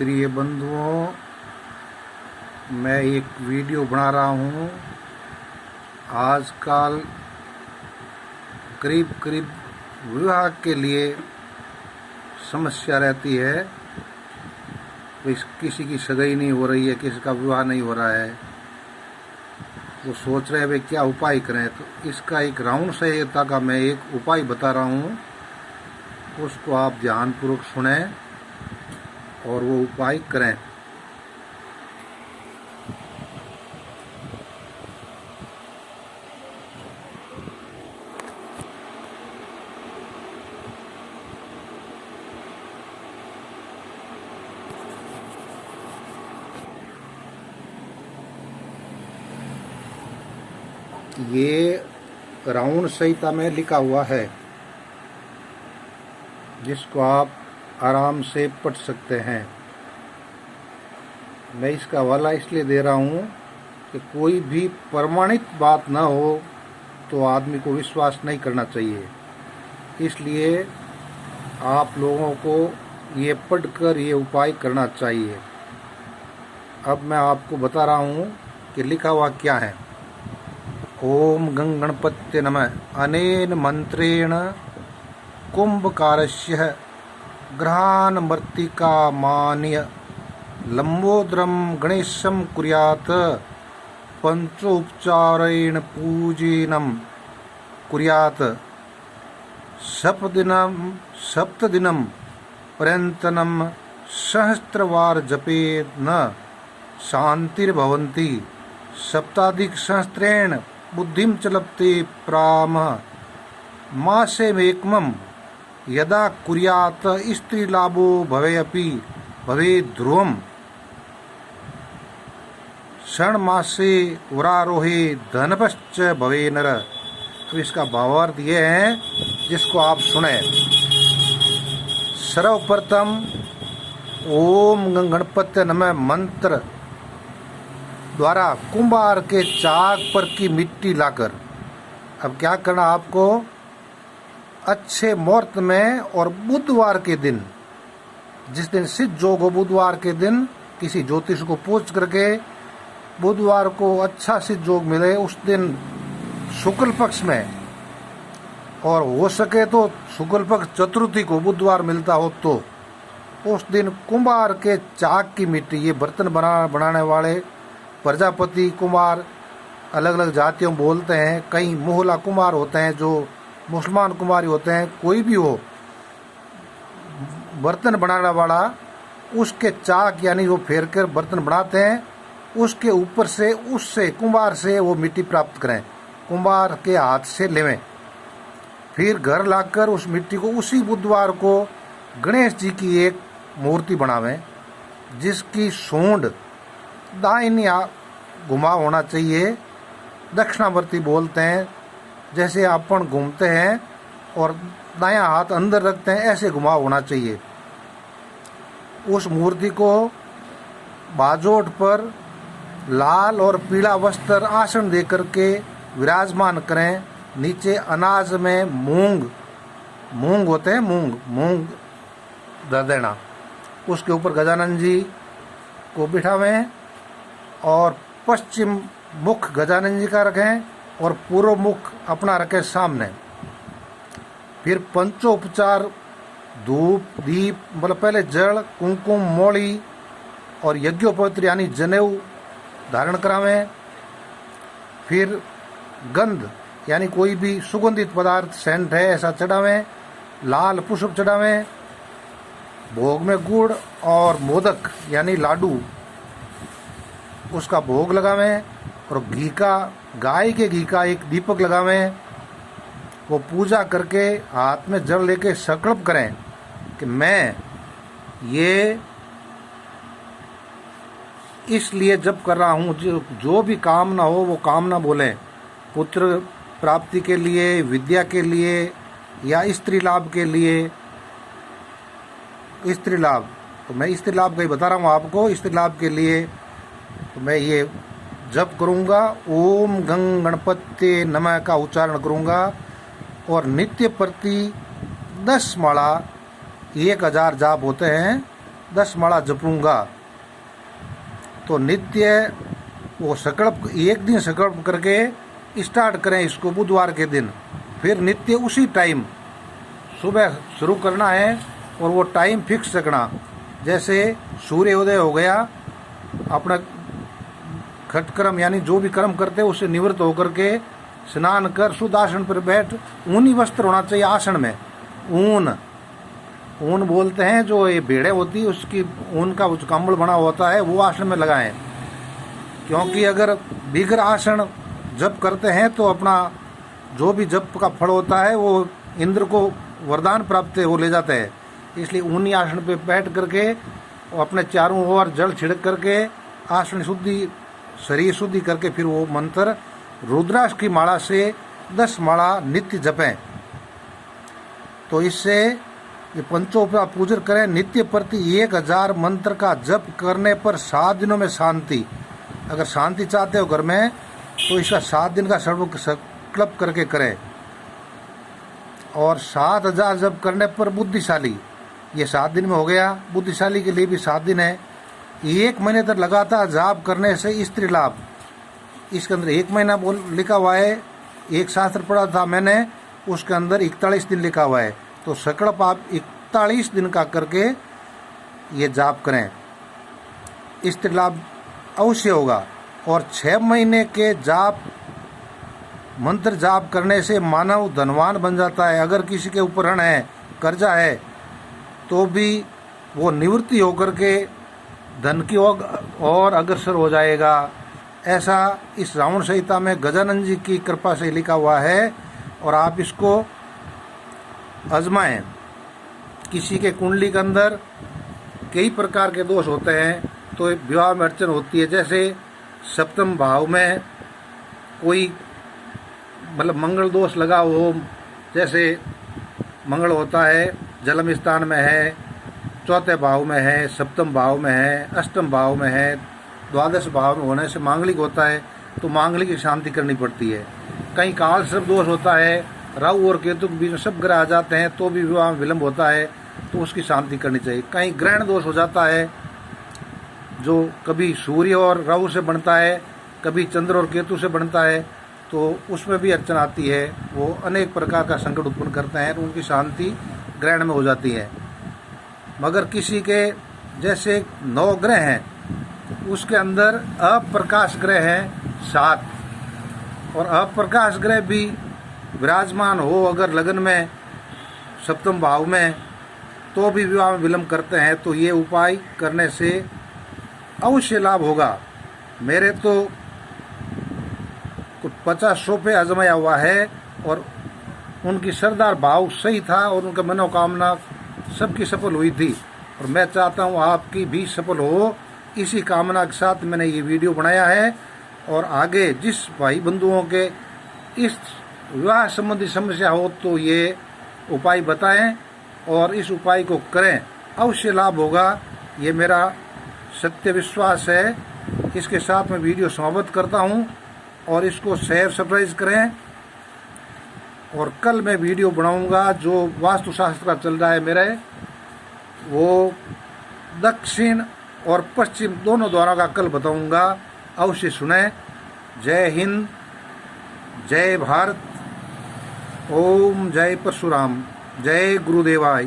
प्रिय बंधुओं, मैं एक वीडियो बना रहा हूँ। आजकल करीब करीब विवाह के लिए समस्या रहती है। किसी की सगाई नहीं हो रही है, किसी का विवाह नहीं हो रहा है, वो सोच रहे हैं भाई क्या उपाय करें। तो इसका एक राउंड सहायता का मैं एक उपाय बता रहा हूँ, उसको आप ध्यानपूर्वक सुनें और वो उपाय करें। ये राउंड संहिता में लिखा हुआ है, जिसको आप आराम से पढ़ सकते हैं। मैं इसका हवाला इसलिए दे रहा हूँ कि कोई भी प्रमाणित बात ना हो तो आदमी को विश्वास नहीं करना चाहिए। इसलिए आप लोगों को ये पढ़कर ये उपाय करना चाहिए। अब मैं आपको बता रहा हूँ कि लिखा हुआ क्या है। ओम गं गणपत्ये नमः। अनेन मंत्रेण कुंभकारस्य ग्रहान् मृत्तिकामानीय लंबोदरं गणेशं कुर्यात् पंचोपचारेण पूजनं कुर्यात् सप्तदिनं पर्यन्तं सहस्रवार जपेन शान्तिर्भवन्ति सप्ताधिक सहस्रेण बुद्धिं च लभते प्रामः मासेमेकमं यदा कुर्यात् स्त्रीलाभो भवेऽपि भवेत् ध्रुवम् षण्मासे वरारोहे धनपश्च भवे नर। तो इसका भावार्थ ये है, जिसको आप सुने। सर्वप्रथम ओम गणपत्ये नमः मंत्र द्वारा कुंभार के चाक पर की मिट्टी लाकर, अब क्या करना आपको, अच्छे मुहूर्त में और बुधवार के दिन, जिस दिन सिद्ध योग हो, बुधवार के दिन किसी ज्योतिष को पूछ करके बुधवार को अच्छा सिद्ध योग मिले, उस दिन शुक्ल पक्ष में, और हो सके तो शुक्ल पक्ष चतुर्थी को बुधवार मिलता हो तो उस दिन कुंभार के चाक की मिट्टी, ये बर्तन बनाने वाले प्रजापति कुमार अलग अलग जातियों बोलते हैं, कई मोहला कुमार होते हैं जो मुसलमान कुमारी होते हैं, कोई भी हो बर्तन बनाने वाला, उसके चाक यानी वो फेर कर बर्तन बनाते हैं, उसके ऊपर से उससे कुंभार से वो मिट्टी प्राप्त करें, कुंभार के हाथ से लेवें। फिर घर लाकर उस मिट्टी को उसी बुधवार को गणेश जी की एक मूर्ति बनावें, जिसकी सूंड दाहिनी घुमा होना चाहिए, दक्षिणावर्ती बोलते हैं। जैसे अपन घूमते हैं और दायां हाथ अंदर रखते हैं, ऐसे घुमा होना चाहिए। उस मूर्ति को बाजोट पर लाल और पीला वस्त्र आसन दे करके विराजमान करें। नीचे अनाज में मूंग होते हैं, मूंग धर देना। उसके ऊपर गजानन जी को बिठावें और पश्चिम मुख गजानन जी का रखें और पूर्व मुख अपना रखें सामने। फिर पंचोपचार धूप दीप, मतलब पहले जल कुमकुम मोली और यज्ञोपवित्र यानी जनेऊ धारण करावें। फिर गंध यानी कोई भी सुगंधित पदार्थ, सेंट है ऐसा चढ़ावें। लाल पुष्प चढ़ावें। भोग में गुड़ और मोदक यानी लाडू, उसका भोग लगावें। और घी का, गाय के घी का एक दीपक लगावें। वो पूजा करके हाथ में जल लेके संकल्प करें कि मैं ये इसलिए जब कर रहा हूँ, जो भी कामना हो वो कामना बोलें, पुत्र प्राप्ति के लिए, विद्या के लिए या स्त्री लाभ के लिए। स्त्री लाभ, तो मैं स्त्री लाभ का ही बता रहा हूँ आपको। स्त्री लाभ के लिए तो मैं ये जप करूँगा, ओम गं गणपत्ये नमः का उच्चारण करूँगा और नित्य प्रति 10 माला 1000 जाप होते हैं, 10 माला जपूंगा। तो नित्य वो संकल्प, एक दिन संकल्प करके स्टार्ट करें इसको बुधवार के दिन, फिर नित्य उसी टाइम सुबह शुरू करना है और वो टाइम फिक्स रखना। जैसे सूर्योदय हो गया, अपना खटकर्म यानी जो भी कर्म करते हैं उससे निवृत्त होकर के स्नान कर शुद्ध आसन पर बैठ, ऊनी वस्त्र होना चाहिए आसन में। ऊन बोलते हैं, जो ये भेड़े होती है उसकी ऊन का जो कंबल बना होता है वो आसन में लगाएं। क्योंकि अगर बिगर आसन जप करते हैं तो अपना जो भी जप का फल होता है वो इंद्र को वरदान प्राप्त है, वो ले जाते हैं। इसलिए ऊनी आसन पे बैठ करके अपने चारों ओर जल छिड़क करके आसन शुद्धि, शरीर शुद्धि करके फिर वो मंत्र रुद्राक्ष की माला से 10 माला नित्य जपें। तो इससे ये पंचोपचार पूजन करें। नित्य प्रति 1000 मंत्र का जप करने पर 7 दिनों में शांति। अगर शांति चाहते हो घर में तो इसका 7 दिन का संकल्प करके करें। और 7000 जप करने पर बुद्धिशाली, ये 7 दिन में हो गया। बुद्धिशाली के लिए भी 7 दिन है। 1 महीने तक लगातार जाप करने से स्त्री लाभ। इसके अंदर 1 महीना लिखा हुआ है, एक शास्त्र पढ़ा था मैंने, उसके अंदर 41 दिन लिखा हुआ है। तो संकल्प आप 41 दिन का करके ये जाप करें, स्त्री लाभ अवश्य होगा। और 6 महीने के जाप मंत्र जाप करने से मानव धनवान बन जाता है। अगर किसी के ऊपर ऋण है, कर्जा है, तो भी वो निवृत्ति होकर के धन की और अग्रसर हो जाएगा। ऐसा इस रावण संहिता में गजानन जी की कृपा से लिखा हुआ है। और आप इसको आजमाएं। किसी के कुंडली के अंदर कई प्रकार के दोष होते हैं तो विवाह में अड़चन होती है। जैसे सप्तम भाव में कोई मतलब मंगल दोष लगा हो, जैसे मंगल होता है जन्म स्थान में है, 4थे भाव में है, सप्तम भाव में है, अष्टम भाव में है, 12 भाव में होने से मांगलिक होता है, तो मांगलिक की शांति करनी पड़ती है। कहीं काल सर्प दोष होता है, राहु और केतु के बीच में सब ग्रह आ जाते हैं तो भी विवाह में विलंब होता है, तो उसकी शांति करनी चाहिए। कहीं ग्रहण दोष हो जाता है, जो कभी सूर्य और राहु से बनता है, कभी चंद्र और केतु से बनता है, तो उसमें भी अड़चन आती है। वो अनेक प्रकार का संकट उत्पन्न करते हैं, तो उनकी शांति ग्रहण में हो जाती है। मगर किसी के जैसे 9 ग्रह हैं, उसके अंदर अप्रकाश ग्रह हैं 7, और अप्रकाश ग्रह भी विराजमान हो अगर लगन में सप्तम भाव में, तो भी विवाह में विलंब करते हैं। तो ये उपाय करने से अवश्य लाभ होगा। मेरे तो कुछ 50 पे आजमाया हुआ है और उनकी सरदार भाव सही था और उनका मनोकामना सबकी सफल हुई थी। और मैं चाहता हूँ आपकी भी सफल हो। इसी कामना के साथ मैंने ये वीडियो बनाया है। और आगे जिस भाई बंधुओं के इस विवाह संबंधी समस्या हो तो ये उपाय बताएं और इस उपाय को करें, अवश्य लाभ होगा। ये मेरा सत्य विश्वास है। इसके साथ मैं वीडियो समाप्त करता हूँ और इसको शेयर सब्सक्राइब करें। और कल मैं वीडियो बनाऊंगा जो वास्तुशास्त्र का चल रहा है मेरे, वो दक्षिण और पश्चिम दोनों द्वारों का कल बताऊंगा, अवश्य सुने। जय हिंद, जय भारत, ओम जय परशुराम, जय गुरुदेवाय।